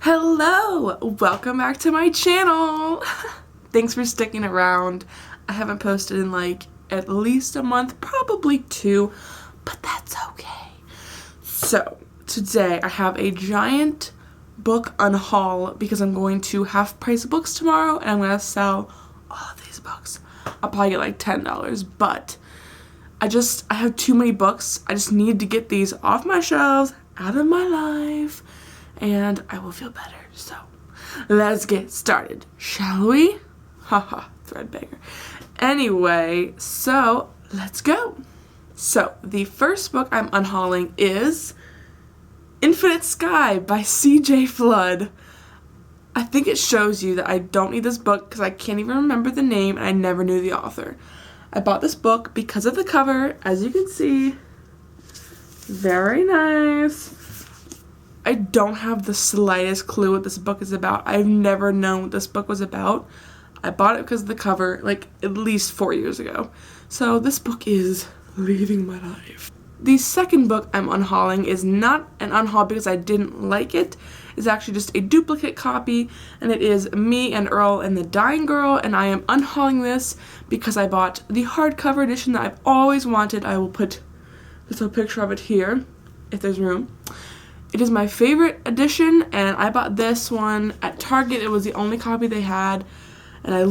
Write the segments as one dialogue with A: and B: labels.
A: Hello! Welcome back to my channel! Thanks for sticking around. I haven't posted in like at least a month, probably 2, but that's okay. So, today I have a giant book unhaul because I'm going to half price books tomorrow and I'm going to sell all of these books. I'll probably get like $10, but I have too many books. I just need to get these off my shelves, out of my life, and I will feel better. So, let's get started, shall we? Haha, threadbare. Anyway, so let's go. So, the first book I'm unhauling is Infinite Sky by C.J. Flood. I think it shows you that I don't need this book because I can't even remember the name and I never knew the author. I bought this book because of the cover, as you can see. Very nice. I don't have the slightest clue what this book is about. I've never known what this book was about. I bought it because of the cover, like, at least 4 years ago. So this book is leaving my life. The second book I'm unhauling is not an unhaul because I didn't like it. It's actually just a duplicate copy, and it is Me and Earl and the Dying Girl, and I am unhauling this because I bought the hardcover edition that I've always wanted. I will put just a picture of it here, if there's room. It is my favorite edition, and I bought this one at Target. It was the only copy they had, and I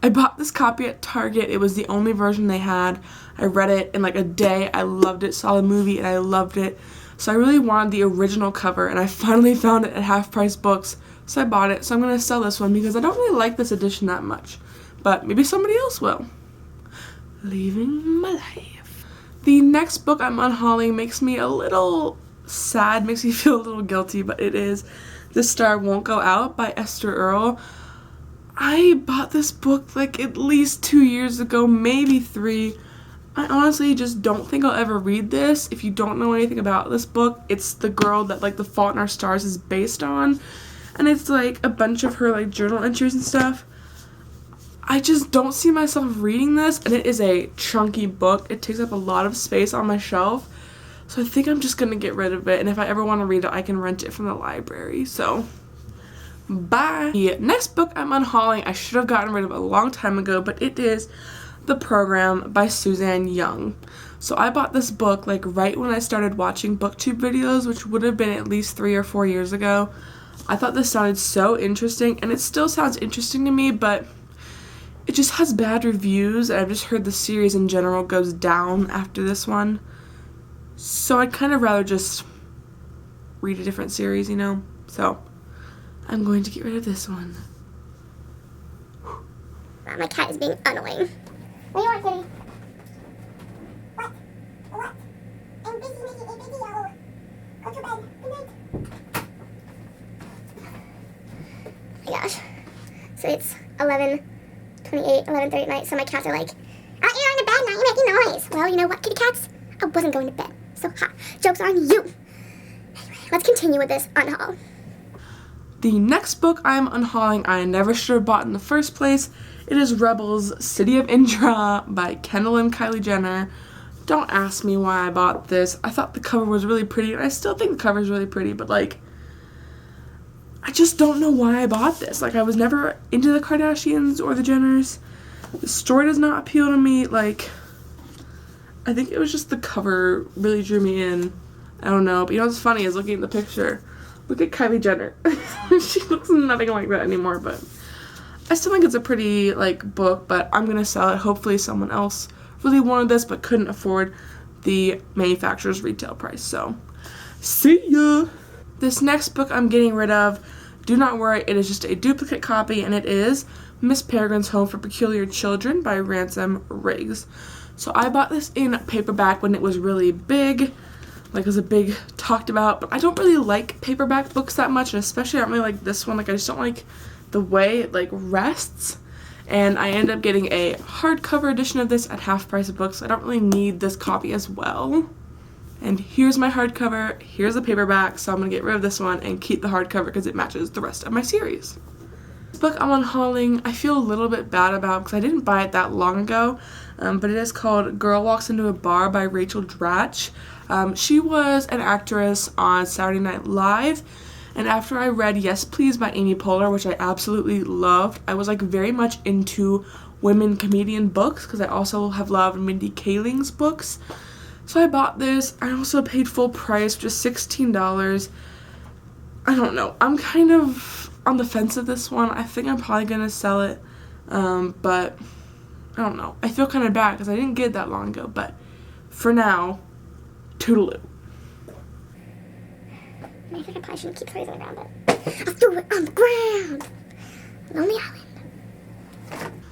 A: bought this copy at Target. It was the only version they had. I read it in like a day. I loved it. Saw the movie and I loved it. So I really wanted the original cover, and I finally found it at Half Price Books. So I bought it. So I'm going to sell this one because I don't really like this edition that much. But maybe somebody else will. Leaving my life. The next book I'm unhauling makes me a little sad, makes me feel a little guilty, but it is The Star Won't Go Out by Esther Earl. I bought this book like at least 2 years ago, maybe 3. I honestly just don't think I'll ever read this. If you don't know anything about this book, it's the girl that like The Fault in Our Stars is based on, and it's like a bunch of her like journal entries and stuff. I just don't see myself reading this, and it is a chunky book. It takes up a lot of space on my shelf, so I think I'm just going to get rid of it, and if I ever want to read it, I can rent it from the library, so bye. The next book I'm unhauling, I should have gotten rid of a long time ago, but it is The Program by Suzanne Young. So I bought this book like right when I started watching booktube videos, which would have been at least 3 or 4 years ago. I thought this sounded so interesting, and it still sounds interesting to me, but it just has bad reviews, and I've just heard the series in general goes down after this one. So I'd kind of rather just read a different series, you know? So I'm going to get rid of this one.
B: Wow, my cat is being annoying. What do you want, kitty? What? What? I'm busy making a video. Go to bed. Good night. Oh my gosh. So it's 11:30 at night, so my cats are like, oh, you're in the bed now, you're making noise. Well, you know what, kitty cats? I wasn't going to bed. So, joke's on you. Anyway, let's continue with this unhaul.
A: The next book I'm unhauling I never should have bought in the first place. It is Rebels, City of Indra by Kendall and Kylie Jenner. Don't ask me why I bought this. I thought the cover was really pretty, and I still think the cover is really pretty, but like, I just don't know why I bought this. Like, I was never into the Kardashians or the Jenners. The story does not appeal to me. Like, I think it was just the cover really drew me in. I don't know. But you know what's funny is looking at the picture. Look at Kylie Jenner. She looks nothing like that anymore, but I still think it's a pretty, like, book, but I'm going to sell it. Hopefully someone else really wanted this but couldn't afford the manufacturer's retail price. So, see ya! This next book I'm getting rid of, do not worry, it is just a duplicate copy, and it is Miss Peregrine's Home for Peculiar Children by Ransom Riggs. So I bought this in paperback when it was really big, like it was a big talked about, but I don't really like paperback books that much, and especially I don't really like this one. Like, I just don't like the way it like rests, and I ended up getting a hardcover edition of this at Half Price Books. I don't really need this copy as well. And here's my hardcover, here's the paperback, so I'm going to get rid of this one and keep the hardcover because it matches the rest of my series. book I'm unhauling, I feel a little bit bad about because I didn't buy it that long ago, but it is called Girl Walks Into a Bar by Rachel Dratch. She was an actress on Saturday Night Live, and after I read Yes Please by Amy Poehler, which I absolutely loved, I was like very much into women comedian books because I also have loved Mindy Kaling's books. So I bought this. I also paid full price, just $16. I don't know. I'm kind of on the fence of this one. I think I'm probably going to sell it, but I don't know. I feel kind of bad because I didn't get it that long ago, but for now, toodaloo.
B: I think I probably shouldn't keep toys around it. I threw it on the ground. Lonely Island.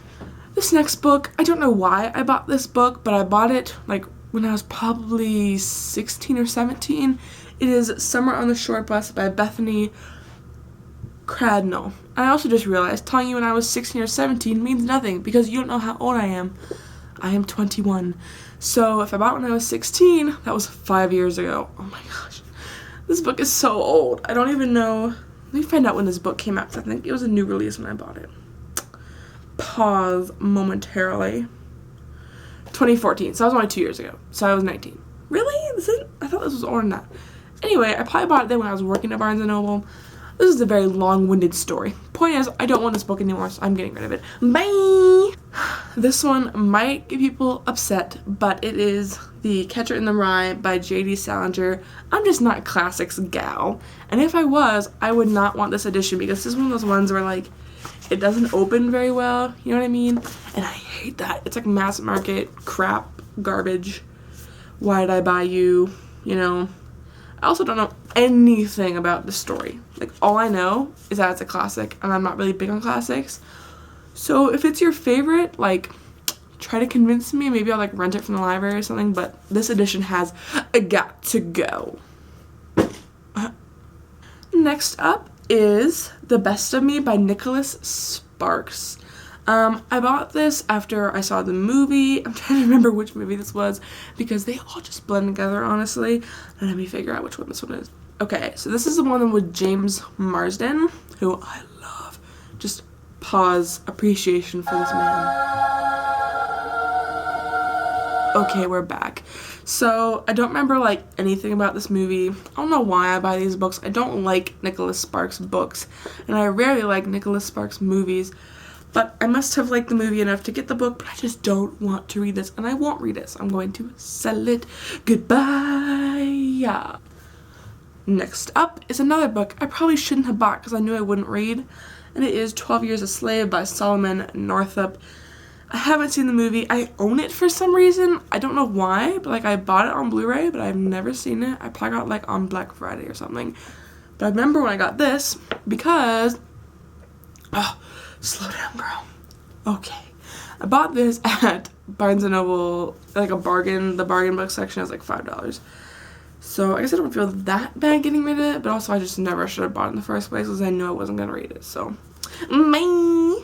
A: This next book, I don't know why I bought this book, but I bought it like when I was probably 16 or 17. It is Summer on the Short Bus by Bethany Cradnell. I also just realized telling you when I was 16 or 17 means nothing because you don't know how old I am. I am 21. So if I bought it when I was 16, that was 5 years ago. Oh my gosh. This book is so old. I don't even know. Let me find out when this book came out because I think it was a new release when I bought it. Pause momentarily. 2014. So that was only 2 years ago. So I was 19. Really? I thought this was older than that. Anyway, I probably bought it then when I was working at Barnes & Noble. This is a very long-winded story. Point is, I don't want this book anymore, so I'm getting rid of it. Bye! This one might get people upset, but it is The Catcher in the Rye by J.D. Salinger. I'm just not a classics gal. And if I was, I would not want this edition because this is one of those ones where, like, it doesn't open very well. You know what I mean? And I hate that. It's like mass market crap, garbage. Why did I buy you? You know? I also don't know anything about the story. Like, all I know is that it's a classic, and I'm not really big on classics. So if it's your favorite, like, try to convince me. Maybe I'll, like, rent it from the library or something, but this edition has got to go. Next up is The Best of Me by Nicholas Sparks. I bought this after I saw the movie. I'm trying to remember which movie this was because they all just blend together, honestly. Let me figure out which one this one is. Okay, so this is the one with James Marsden, who I love. Just pause. Appreciation for this man. Okay, we're back. So, I don't remember, like, anything about this movie. I don't know why I buy these books. I don't like Nicholas Sparks books, and I rarely like Nicholas Sparks movies. But I must have liked the movie enough to get the book, but I just don't want to read this, and I won't read it, so I'm going to sell it. Goodbye. Yeah. Next up is another book I probably shouldn't have bought because I knew I wouldn't read, and it is 12 Years a Slave by Solomon Northup. I haven't seen the movie. I own it for some reason. I don't know why, but like I bought it on Blu-ray, but I've never seen it. I probably got it like on Black Friday or something. But I remember when I got this because... Oh, slow down, girl. Okay. I bought this at Barnes & Noble, like a bargain. The bargain book section is like $5. So I guess I don't feel that bad getting rid of it, but also I just never should have bought it in the first place because I knew I wasn't going to read it. So, bye!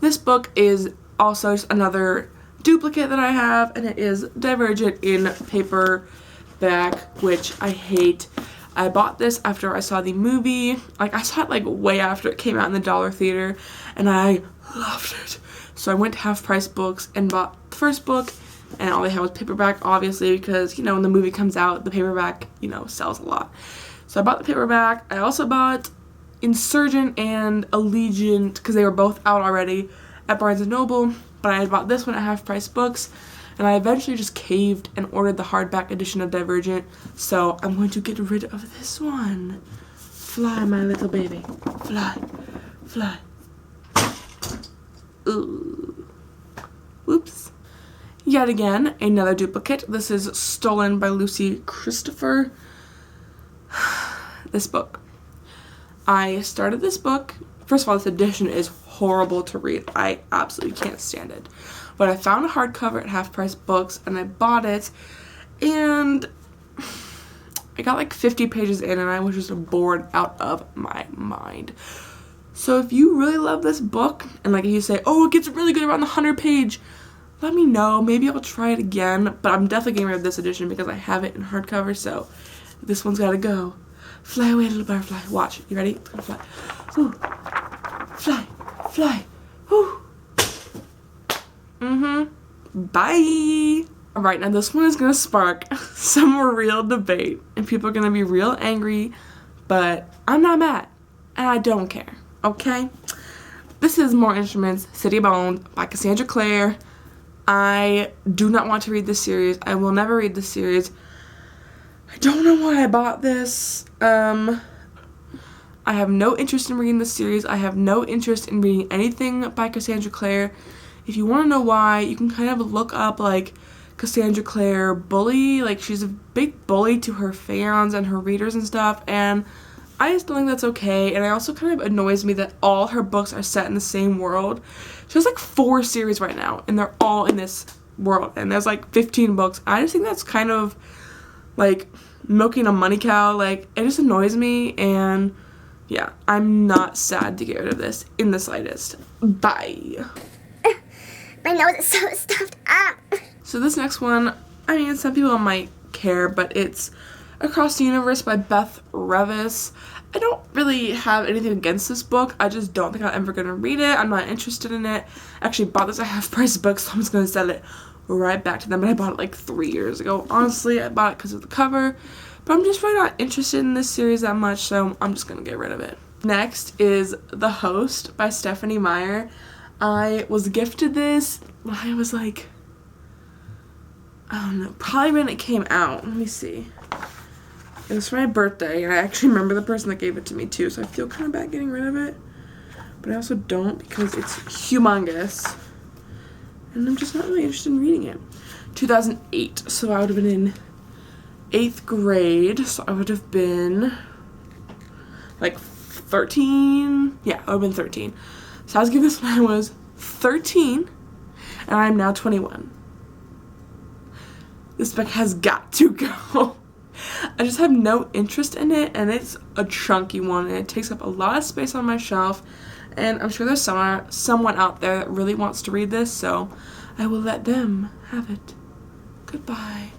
A: This book is also just another duplicate that I have, and it is Divergent in paperback, which I hate. I bought this after I saw the movie. Like, I saw it like way after it came out in the Dollar Theater, and I loved it. So I went to Half Price Books and bought the first book, and all they had was paperback, obviously, because, you know, when the movie comes out, the paperback, you know, sells a lot. So I bought the paperback. I also bought Insurgent and Allegiant, because they were both out already at Barnes & Noble, but I had bought this one at Half Price Books, and I eventually just caved and ordered the hardback edition of Divergent, so I'm going to get rid of this one. Fly, my little baby. Fly. Fly. Ooh. Whoops. Yet again, another duplicate. This is Stolen by Lucy Christopher. This book. I started this book. First of all, this edition is horrible to read. I absolutely can't stand it. But I found a hardcover at Half Price Books, and I bought it, and I got like 50 pages in, and I was just bored out of my mind. So if you really love this book, and like if you say, oh, it gets really good around the 100 page, let me know. Maybe I'll try it again, but I'm definitely getting rid of this edition because I have it in hardcover, so this one's gotta go. Fly away, little butterfly. Watch. You ready? It's gonna fly. Ooh. Fly. Fly. Woo. Bye. Alright, now this one is gonna spark some real debate. And people are gonna be real angry. But I'm not mad. And I don't care. Okay? This is More Instruments, City Bones by Cassandra Clare. I do not want to read this series. I will never read this series. I don't know why I bought this. I have no interest in reading this series. I have no interest in reading anything by Cassandra Clare. If you want to know why, you can kind of look up, like, Cassandra Clare bully. Like, she's a big bully to her fans and her readers and stuff, and I just don't think that's okay. And it also kind of annoys me that all her books are set in the same world. She has like 4 series right now, and they're all in this world, and there's like 15 books. I just think that's kind of like milking a money cow. Like, it just annoys me, and yeah, I'm not sad to get rid of this in the slightest. Bye.
B: My nose is so stuffed up.
A: So this next one, I mean, some people might care, but it's Across the Universe by Beth Revis. I don't really have anything against this book. I just don't think I'm ever going to read it. I'm not interested in it. I actually bought this at half-price book, so I'm just going to sell it right back to them. But I bought it like 3 years ago. Honestly, I bought it because of the cover. But I'm just really not interested in this series that much, so I'm just going to get rid of it. Next is The Host by Stephanie Meyer. I was gifted this when I was like, I don't know, probably when it came out. Let me see. It was for my birthday, and I actually remember the person that gave it to me too, so I feel kind of bad getting rid of it. But I also don't because it's humongous. And I'm just not really interested in reading it. 2008, so I would have been in 8th grade, so I would have been like 13. Yeah, I would have been 13. So I was given this when I was 13, and I'm now 21. This book has got to go. I just have no interest in it, and it's a chunky one, and it takes up a lot of space on my shelf, and I'm sure there's someone out there that really wants to read this, so I will let them have it. Goodbye.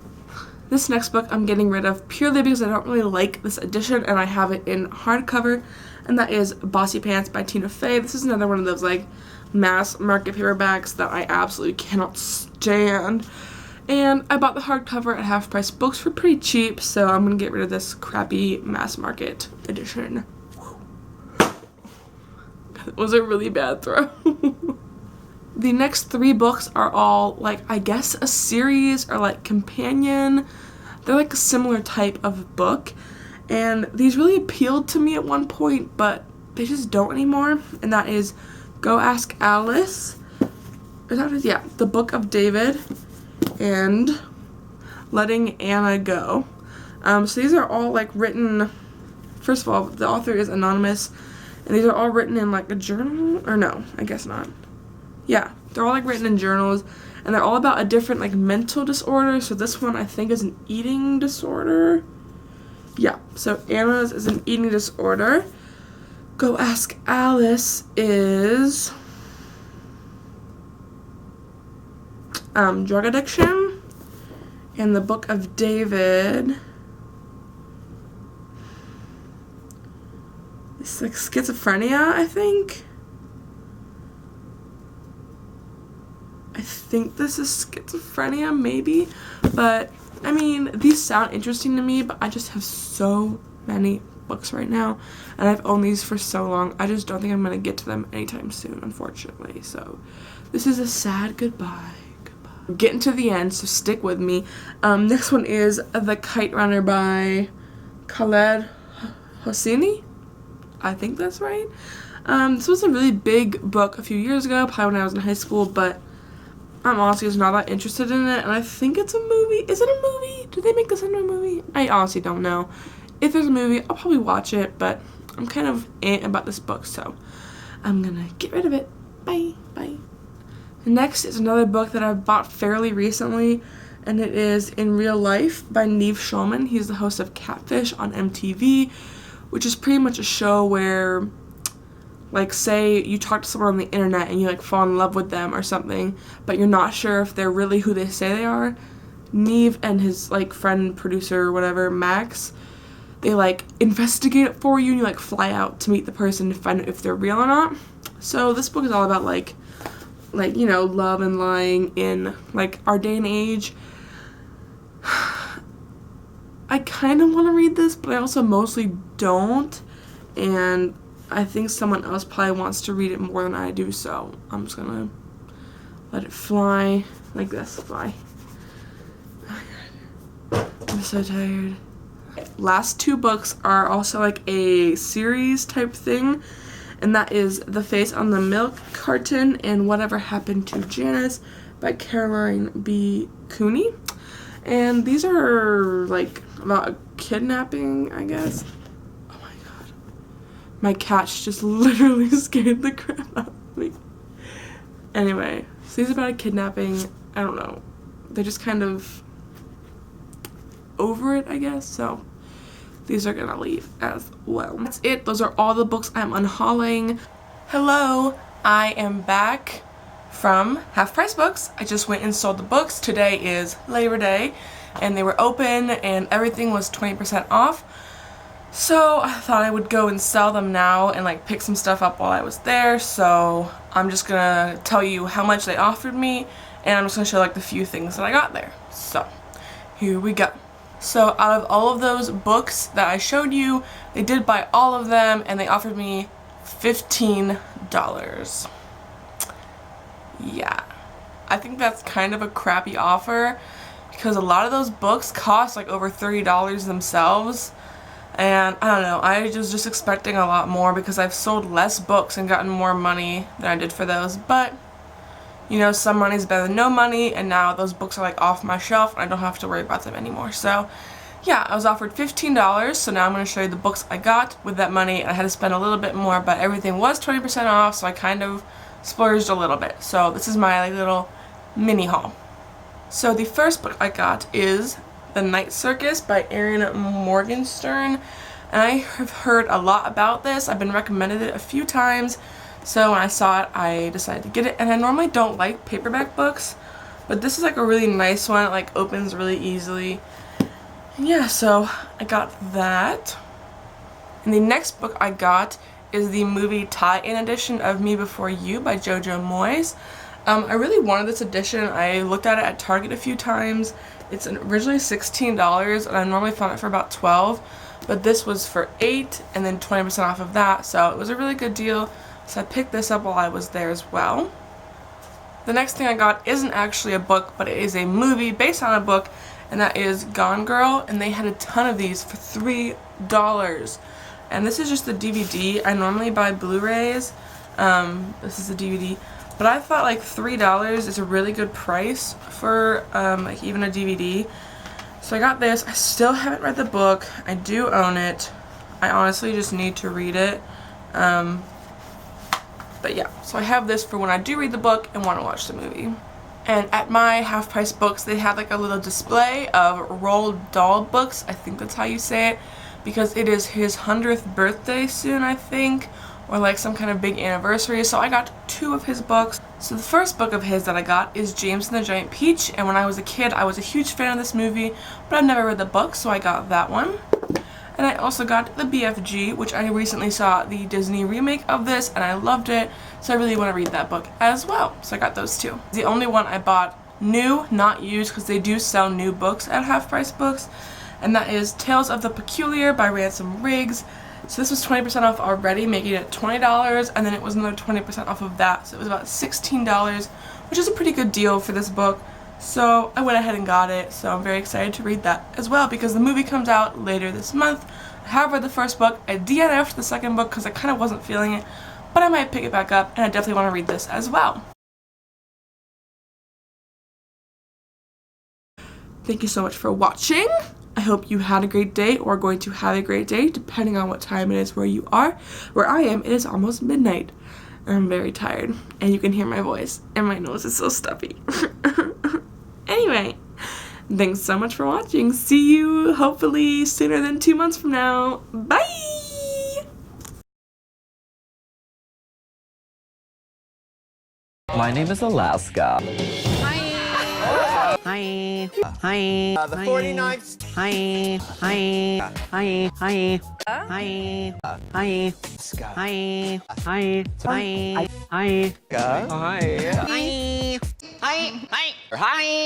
A: This next book I'm getting rid of purely because I don't really like this edition, and I have it in hardcover, and that is Bossy Pants by Tina Fey. This is another one of those like mass market paperbacks that I absolutely cannot stand. And I bought the hardcover at Half Price Books for pretty cheap, so I'm going to get rid of this crappy mass market edition. It was a really bad throw. The next 3 books are all, like, I guess a series or, like, companion. They're, like, a similar type of book. And these really appealed to me at one point, but they just don't anymore. And that is Go Ask Alice. Is that what it is? Yeah, The Book of David. And Letting Anna Go. So these are all like written, first of all, the author is anonymous, and these are all written in like a journal, or no, I guess not. Yeah, they're all like written in journals, and they're all about a different like mental disorder. So this one I think is an eating disorder. Yeah, so Anna's is an eating disorder. Go Ask Alice is drug addiction, and The Book of David it's like schizophrenia, I think this is schizophrenia, maybe, but I mean, these sound interesting to me, but I just have so many books right now, and I've owned these for so long, I just don't think I'm going to get to them anytime soon, unfortunately, so this is a sad goodbye. Getting to the end, so stick with me. Next one is The Kite Runner by Khaled Hosseini. I think that's right. This was a really big book a few years ago, probably when I was in high school, but I'm honestly just not that interested in it, and I think it's a movie. Is it a movie? Did they make this into a movie? I honestly don't know. If there's a movie, I'll probably watch it, but I'm kind of about this book, so I'm gonna get rid of it. Bye. Bye. Next is another book that I bought fairly recently, and it is In Real Life by Neve Schulman. He's the host of Catfish on MTV, which is pretty much a show where, like, say you talk to someone on the internet and you, like, fall in love with them or something, but you're not sure if they're really who they say they are. Neve and his, like, friend, producer, whatever, Max, they like investigate it for you, and you like fly out to meet the person to find out if they're real or not. So this book is all about like you know, love and lying in like our day and age. I kind of want to read this, but I also mostly don't, and I think someone else probably wants to read it more than I do, so I'm just gonna let it fly like this. Fly. Oh my God. I'm so tired. Last two books are also like a series type thing, and that is The Face on the Milk Carton and Whatever Happened to Janice by Caroline B. Cooney. And these are like about a kidnapping, I guess. Oh my God. My cat's just literally scared the crap out of me. Anyway, so these are about a kidnapping. I don't know. They're just kind of over it, I guess. So these are gonna leave as well. That's it. Those are all the books I'm unhauling. Hello, I am back from Half Price Books. I just went and sold the books. Today is Labor Day and they were open and everything was 20% off. So I thought I would go and sell them now and like pick some stuff up while I was there. So I'm just gonna tell you how much they offered me, and I'm just gonna show like the few things that I got there. So here we go. So out of all of those books that I showed you, they did buy all of them and they offered me $15. Yeah, I think that's kind of a crappy offer because a lot of those books cost like over $30 themselves, and I don't know, I was just expecting a lot more because I've sold less books and gotten more money than I did for those. But you know, some money's better than no money, and now those books are like off my shelf and I don't have to worry about them anymore. So yeah, I was offered $15, so now I'm going to show you the books I got with that money. I had to spend a little bit more, but everything was 20% off, so I kind of splurged a little bit. So this is my like little mini haul. So the first book I got is The Night Circus by Erin Morgenstern, and I have heard a lot about this. I've been recommended it a few times, so when I saw it I decided to get it. And I normally don't like paperback books, but this is like a really nice one. It like opens really easily. And yeah, so I got that. And the next book I got is the movie tie-in edition of Me Before You by Jojo Moyes. I really wanted this edition. I looked at it at Target a few times. It's originally $16 and I normally found it for about $12, but this was for $8 and then 20% off of that, so it was a really good deal. So I picked this up while I was there as well. The next thing I got isn't actually a book, but it is a movie based on a book, and that is Gone Girl, and they had a ton of these for $3. And this is just the DVD. I normally buy Blu-rays. This is the DVD. But I thought like $3 is a really good price for like even a DVD. So I got this. I still haven't read the book. I do own it. I honestly just need to read it. But yeah, so I have this for when I do read the book and want to watch the movie. And at my Half Price Books, they have like a little display of Roald Dahl books. I think that's how you say it, because it is his 100th birthday soon, I think, or like some kind of big anniversary. So I got 2 of his books. So the first book of his that I got is James and the Giant Peach, and when I was a kid I was a huge fan of this movie, but I've never read the book, so I got that one. And I also got the BFG, which I recently saw the Disney remake of this, and I loved it, so I really want to read that book as well. So I got those 2. The only one I bought new, not used, because they do sell new books at Half Price Books, and that is Tales of the Peculiar by Ransom Riggs. So this was 20% off already, making it $20, and then it was another 20% off of that, so it was about $16, which is a pretty good deal for this book. So I went ahead and got it, so I'm very excited to read that as well because the movie comes out later this month. I have read the first book. I DNF'd the second book because I kind of wasn't feeling it, but I might pick it back up, and I definitely want to read this as well. Thank you so much for watching. I hope you had a great day or are going to have a great day, depending on what time it is where you are. Where I am, it is almost midnight. I'm very tired, and you can hear my voice, and my nose is so stuffy. Anyway, thanks so much for watching. See you hopefully sooner than 2 months from now. Bye!
C: My name is Alaska.
D: Hi.
C: Hi. Hi.
D: The 49th.
C: Hi. Hi. Hi. Hi. Hi. Hi.
D: Scott.
C: Hi. Hi. Hi. Hi.
D: Hi.
C: Hi. Hi. Hi. Hi.